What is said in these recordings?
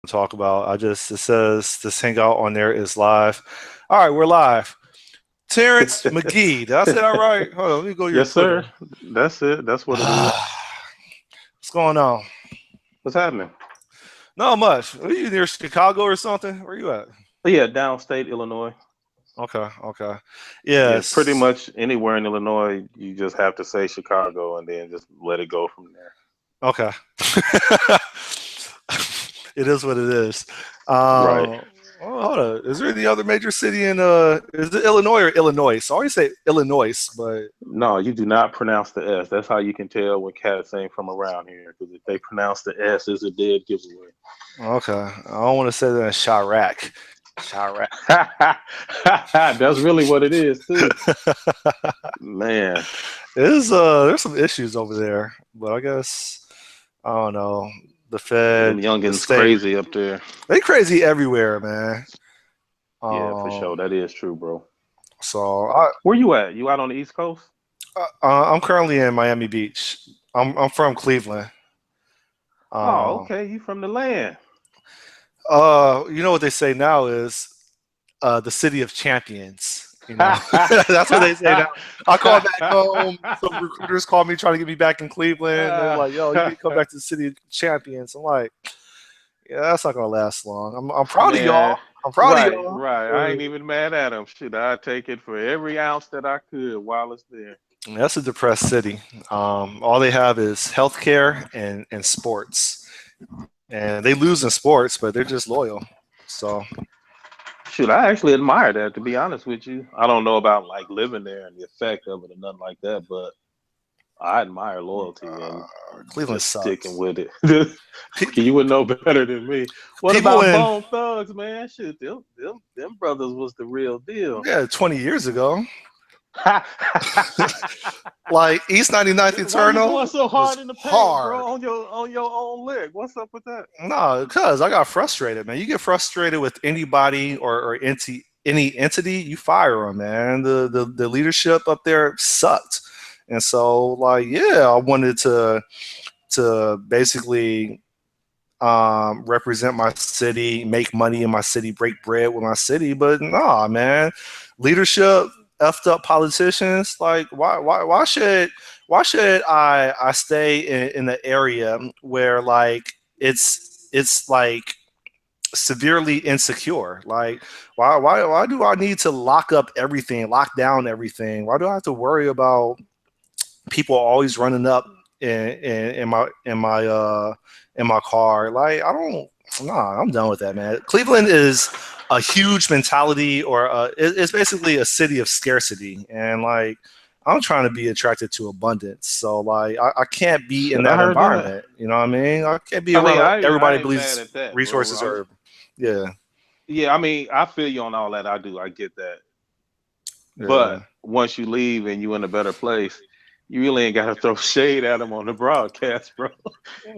talk about. It says this hangout on there is live. All right, we're live. Terrence McGee. Did I say that right? Hold on, let me go to your Yes, sir. Twitter. That's it. That's what it is. What's going on? What's happening? Not much. Are you near Chicago or something? Where you at? Oh, yeah, downstate Illinois. Okay, okay. Yeah, pretty Yes. much anywhere in Illinois, you just have to say Chicago and then just let it go from there. Okay. It is what it is. Right. Hold on. Is there any other major city in is it Illinois or Illinois? So I always say Illinois, but No, you do not pronounce the S. That's how you can tell when cats ain't from around here. Because if they pronounce the S, it's a dead giveaway. okay. I don't want to say that in Chirac. Chirac. That's really what it is, too. Man, It is there's some issues over there, but I guess I don't know. The them Fed, the youngins state, crazy up there. they crazy everywhere, man. Yeah, for sure. Um, That is true, bro. so I Where you at? You out on the East Coast? I'm currently in Miami Beach. I'm from Cleveland. Oh, Um, okay. You from the land. you know what they say now is the city of champions. You know, that's what they say now. I call back home. Some recruiters call me trying to get me back in Cleveland. They're like, "Yo, you need to come back to the city of champions." I'm like, "Yeah, that's not gonna last long." I'm proud of y'all. Man, I'm proud of right, y'all. right. I ain't even mad at him. Shit, I take it for every ounce that I could while it's there. That's a depressed city. All they have is healthcare and sports, and they lose in sports, but they're just loyal. So Shoot, I actually admire that, to be honest with you. I don't know about like living there and the effect of it or nothing like that, but I admire loyalty and Cleveland just sticking sucks. with it. Pe- You would know better than me. What People about in Bone Thugs, man? Shit, them brothers was the real deal. yeah, 20 years ago, like East 99th Why you Eternal going so was hard in the paint, hard. bro? On your own leg. What's up with that? No, because I got frustrated, man. You get frustrated with anybody or any entity, you fire them, man. The leadership up there sucked, and so like yeah, I wanted to basically represent my city, make money in my city, break bread with my city. But nah, man, leadership effed up politicians. Like, why should I stay in the area where like it's like severely insecure? Like, why do I need to lock up everything, lock down everything? Why do I have to worry about people always running up in my car? Like I don't. Nah, I'm done with that, man. Cleveland is a huge mentality, or it's basically a city of scarcity, and like I'm trying to be attracted to abundance. So like I can't be in Shit, I that heard that. environment. You know what I mean? I can't be I mean, around I everybody ain't mad believes at that, bro. resources are. Yeah, Yeah, I mean, I feel you on all that. I do. I get that. yeah. But once you leave and you in a better place, you really ain't got to throw shade at them on the broadcast, bro.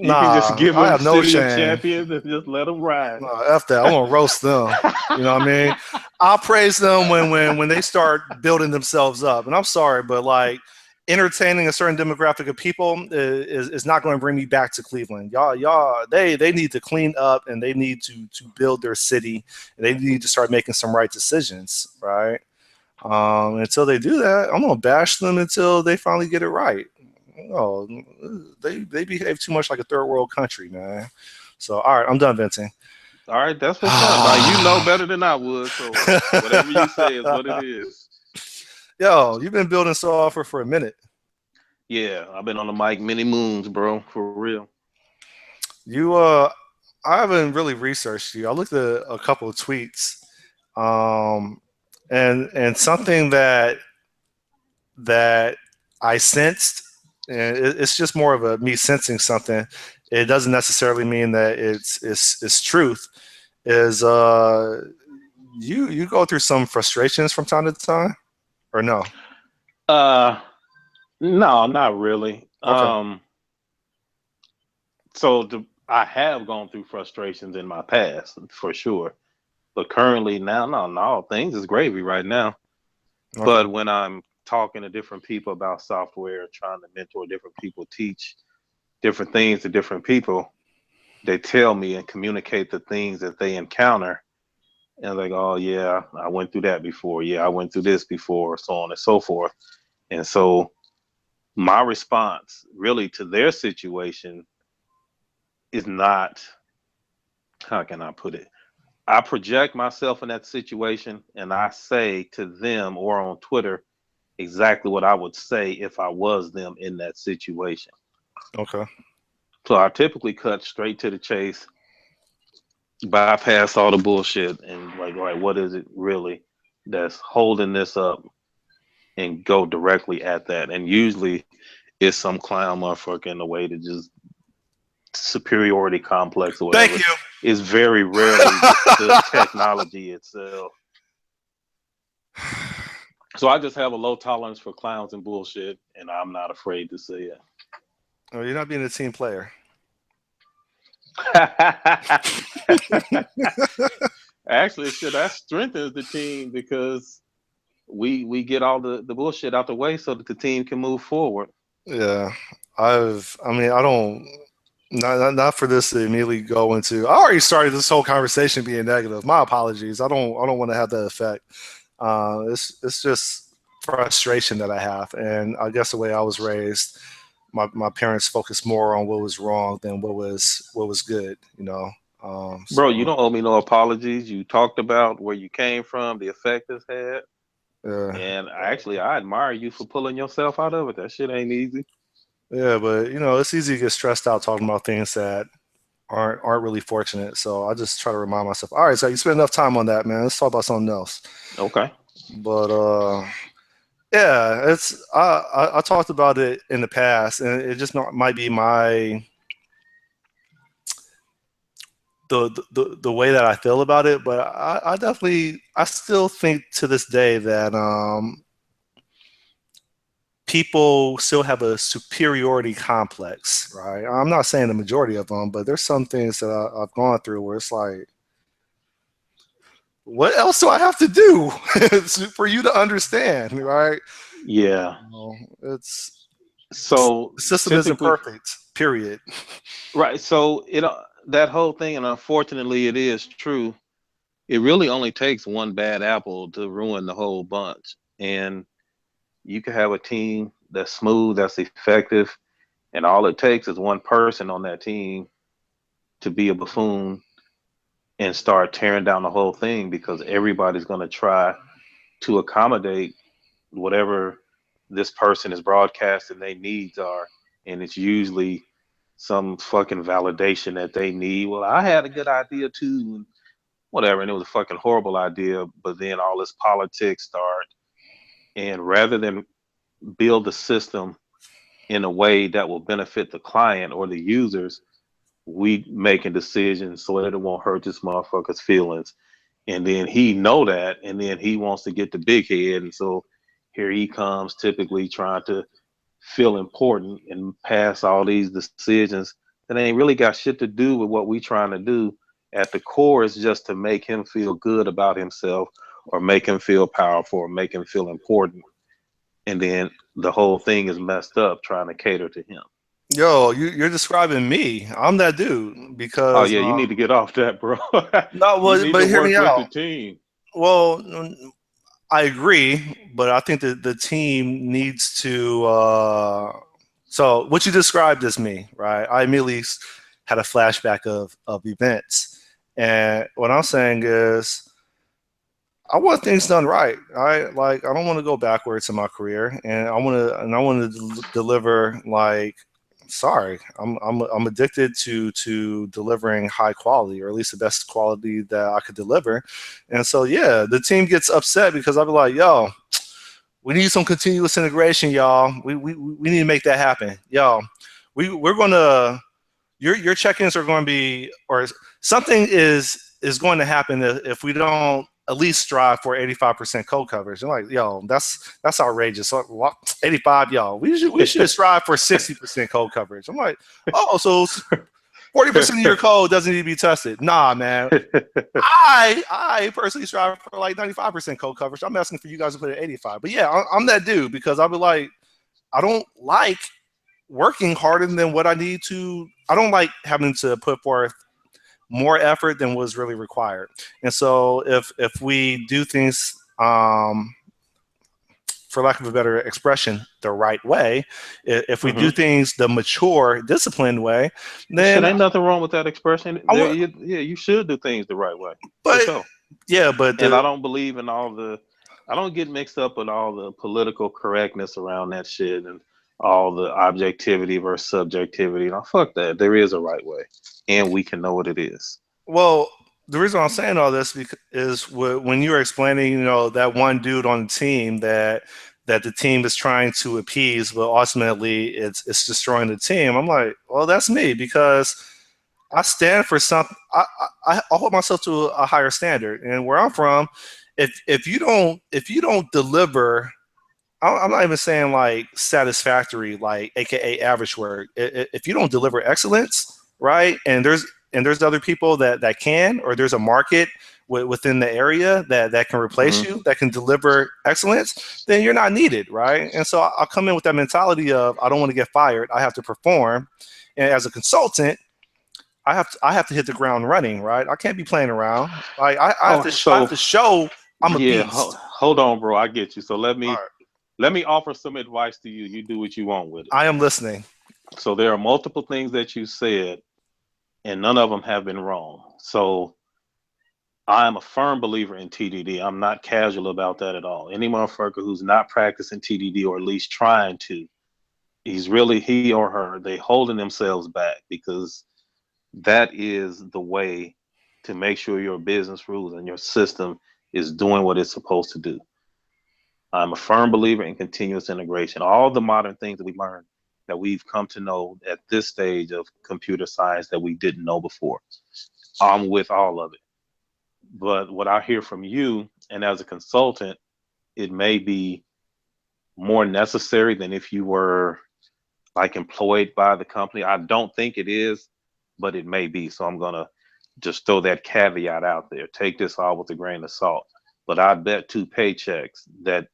You can just Nah, give I them have no City of shame. Champions and just let them ride. No, F that. I want to roast them. You know what I mean? I'll praise them when they start building themselves up. And I'm sorry, but like entertaining a certain demographic of people is not going to bring me back to Cleveland. Y'all, they need to clean up and they need to build their city and they need to start making some right decisions, right? Until they do that, I'm gonna bash them until they finally get it right. No, they behave too much like a third world country, man. So all right, I'm done venting. All right, that's what's up. Now you know better than I would, so whatever you say is what it is. Yo, you've been building software for a minute. Yeah, I've been on the mic many moons, bro, for real. You I haven't really researched you. I looked at a couple of tweets. Um and something that I sensed, and it's just more of a me sensing something. It doesn't necessarily mean that it's truth. Is you go through some frustrations from time to time, or no? Uh, no, not really. Okay, I have gone through frustrations in my past for sure, but currently now, no, things is gravy right now. okay, But when I'm talking to different people about software, trying to mentor different people, teach different things to different people, they tell me and communicate the things that they encounter. And like, oh yeah, I went through that before. Yeah, I went through this before, so on and so forth. And so my response really to their situation is not, how can I put it? I project myself in that situation and I say to them or on Twitter exactly what I would say if I was them in that situation. Okay. So I typically cut straight to the chase, bypass all the bullshit, and like, all right, what is it really that's holding this up, and go directly at that. And usually it's some clown motherfucker in the way to just superiority complex or Thank whatever. you. It's very rarely the technology itself. So I just have a low tolerance for clowns and bullshit, and I'm not afraid to say Oh, you're not being a team player. it. Actually, shit, that strengthens the team because we get all the bullshit out the way so that the team can move forward. Yeah, I mean, I don't. Not for this to immediately go into. I already started this whole conversation being negative. My apologies. I don't want to have that effect. It's just frustration that I have, and I guess the way I was raised, my parents focused more on what was wrong than what was good. You know. Bro, you So don't owe me no apologies. You talked about where you came from, the effect this had. yeah, And actually, I admire you for pulling yourself out of it. That shit ain't easy. yeah. But you know, it's easy to get stressed out talking about things that aren't really fortunate. So I just try to remind myself, all right, so you spent enough time on that, man. Let's talk about something else. Okay. But yeah, it's I talked about it in the past, and it just might be my the way that I feel about it. But I definitely I still think to this day that people still have a superiority complex, right? I'm not saying the majority of them, but there's some things that I've gone through where it's like, what else do I have to do for you to understand, right? Yeah. No, it's So the system isn't typically, perfect. Period. right. So that whole thing, and unfortunately, it is true. It really only takes one bad apple to ruin the whole bunch. And you can have a team that's smooth, that's effective, and all it takes is one person on that team to be a buffoon and start tearing down the whole thing because everybody's going to try to accommodate whatever this person is broadcasting their needs are. And it's usually some fucking validation that they need. Well, I had a good idea too, and whatever. And it was a fucking horrible idea. But then all this politics start. And rather than build a system in a way that will benefit the client or the users, we making decisions so that it won't hurt this motherfucker's feelings. And then he know that, and then he wants to get the big head, and so here he comes, typically trying to feel important and pass all these decisions that ain't really got shit to do with what we trying to do. At the core is just to make him feel good about himself, or make him feel powerful, or make him feel important. And then the whole thing is messed up trying to cater to him. Yo, you're describing me. I'm that dude Oh because yeah, you need to get off that, bro. no, You well, need to but hear work me with the out. team. Well, I agree, but I think that the team needs to. So what you described as me, right? I immediately had a flashback of events, and what I'm saying is, I want things done right. I don't want to go backwards in my career, and I want to deliver like. Sorry, I'm addicted to delivering high quality, or at least the best quality that I could deliver. And so yeah, the team gets upset because I'll be like, yo, we need some continuous integration, y'all. We need to make that happen, yo. We're gonna your check-ins are going to be, or something is going to happen if we don't at least strive for 85% code coverage. I'm like, yo, that's outrageous. So, 85, yo, we should strive for 60% code coverage. I'm like, oh, so 40% of your code doesn't need to be tested. Nah, man. I personally strive for like 95% code coverage. I'm asking for you guys to put it at 85. But yeah, I'm that dude because I'll be like, I don't like working harder than what I need to I don't like having to put forth more effort than was really required. And so if we do things, for lack of a better expression, the right way, if we do Hmm. things the mature, disciplined way, Shit, then ain't nothing wrong with that expression. I There, want. yeah, you should do things the right way, for But sure. yeah, but And I the don't believe in all the, I don't get mixed up with all the political correctness around that shit and all the objectivity versus subjectivity. No, fuck that. There is a right way, and we can know what it is. well, the reason I'm saying all this is when you were explaining, that one dude on the team that the team is trying to appease, but ultimately it's destroying the team. I'm like, well, that's me because I stand for something. I hold myself to a higher standard, and where I'm from, if you don't deliver, I'm not even saying like satisfactory, like AKA average work. If you don't deliver excellence, right, and there's other people that can, or there's a market within the area that can replace Hmm. you, that can deliver excellence, then you're not needed, right? And so I'll come in with that mentality of I don't want to get fired. I have to perform, and as a consultant, I have to hit the ground running, right? I can't be playing around. Like I have Oh, to I have so to show I'm a yeah, beast. hold on, bro. I get you. So All right, let me offer some advice to you. You do what you want with it. I am listening. So there are multiple things that you said, and none of them have been wrong. So I am a firm believer in TDD. I'm not casual about that at all. Any motherfucker who's not practicing TDD or at least trying to, he or her, they holding themselves back because that is the way to make sure your business rules and your system is doing what it's supposed to do. I'm a firm believer in continuous integration. All the modern things that we learned that we've come to know at this stage of computer science that we didn't know before. I'm with all of it. But what I hear from you, and as a consultant, it may be more necessary than if you were like employed by the company. I don't think it is, but it may be. So I'm gonna just throw that caveat out there. Take this all with a grain of salt. But I bet two paychecks that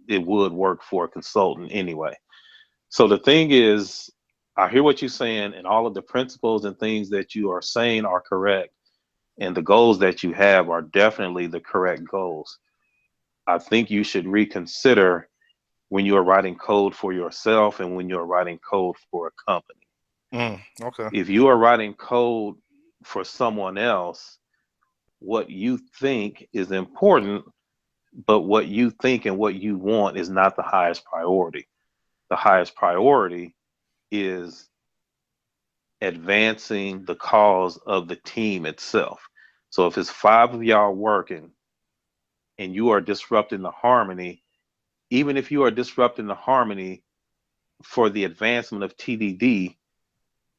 it would work for a consultant anyway. So the thing is, I hear what you're saying, and all of the principles and things that you are saying are correct, and the goals that you have are definitely the correct goals. I think you should reconsider when you are writing code for yourself and when you're writing code for a company. Okay. If you are writing code for someone else, what you think is important, but what you think and what you want is not the highest priority. The highest priority is advancing the cause of the team itself. So if it's five of y'all working and you are disrupting the harmony, even if you are disrupting the harmony for the advancement of TDD,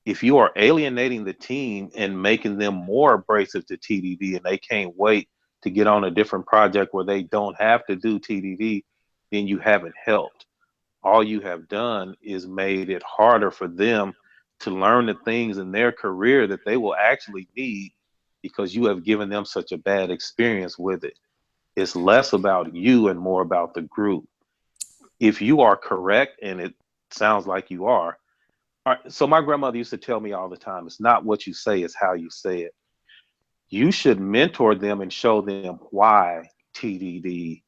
if you are alienating the team and making them more abrasive to TDD and they can't wait to get on a different project where they don't have to do TDD, then you haven't helped. All you have done is made it harder for them to learn the things in their career that they will actually need because you have given them such a bad experience with it. It's less about you and more about the group. If you are correct, and it sounds like you are, all right, so my grandmother used to tell me all the time, it's not what you say, it's how you say it. You should mentor them and show them why TDD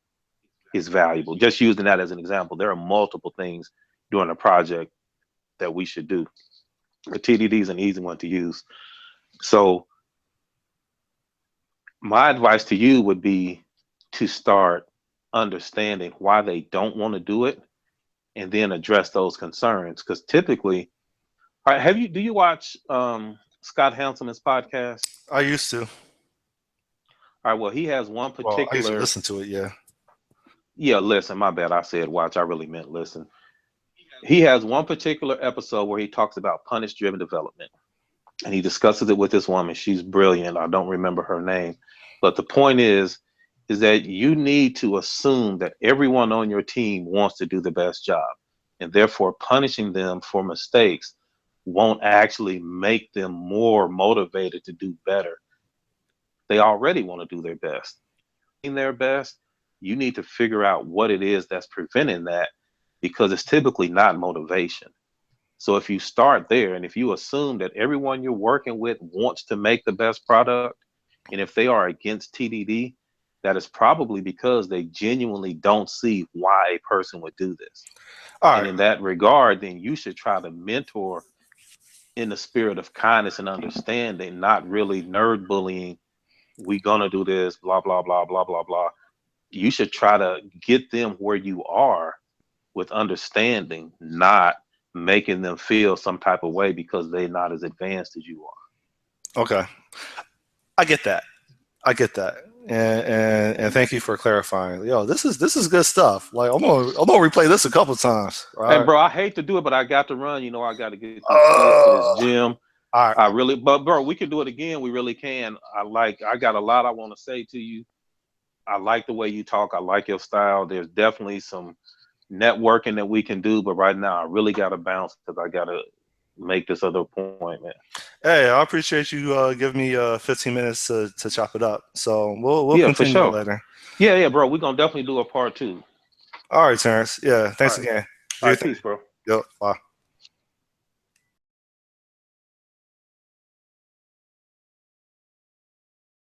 is valuable. Just using that as an example, there are multiple things during a project that we should do. But TDD is an easy one to use. So my advice to you would be to start understanding why they don't want to do it and then address those concerns. Because typically, all right, do you watch Scott Hanselman's podcast? I used to. All right, well, he has one Well, I used to particular, listen to it. Yeah. yeah, listen, my bad. I said watch. I really meant listen. He has one particular episode where he talks about punish driven development. And he discusses it with this woman. She's brilliant. I don't remember her name. But the point is that you need to assume that everyone on your team wants to do the best job. And therefore, punishing them for mistakes won't actually make them more motivated to do better. They already want to do their best. In their best, you need to figure out what it is that's preventing that because it's typically not motivation. So if you start there, and if you assume that everyone you're working with wants to make the best product, and if they are against TDD, that is probably because they genuinely don't see why a person would do this. All And right. in that regard, then you should try to mentor in the spirit of kindness and understanding, not really nerd bullying. We gonna do this, blah blah blah blah blah blah. You should try to get them where you are with understanding, not making them feel some type of way because they're not as advanced as you Okay. I get that. I get that. And thank you for clarifying. Yo, this is good stuff. Like I'm gonna replay this a couple times. are. All And right. bro, I hate to do it, but I got to run. You know, I got to get these kids to this All gym. right. I really, but bro, we can do it again. We really can. I got a lot I want to say to you. I like the way you talk. I like your style. There's definitely some networking that we can do, but right now I really got to bounce because I got to make this other appointment. Hey, I appreciate you giving me 15 minutes to chop it up. So we'll Yeah, for continue it sure. later. Yeah, yeah, bro. We're gonna definitely do a part two. All right, Terrence. Yeah, All thanks right. again. Do All your right. thing. Peace, bro. Yep. Bye.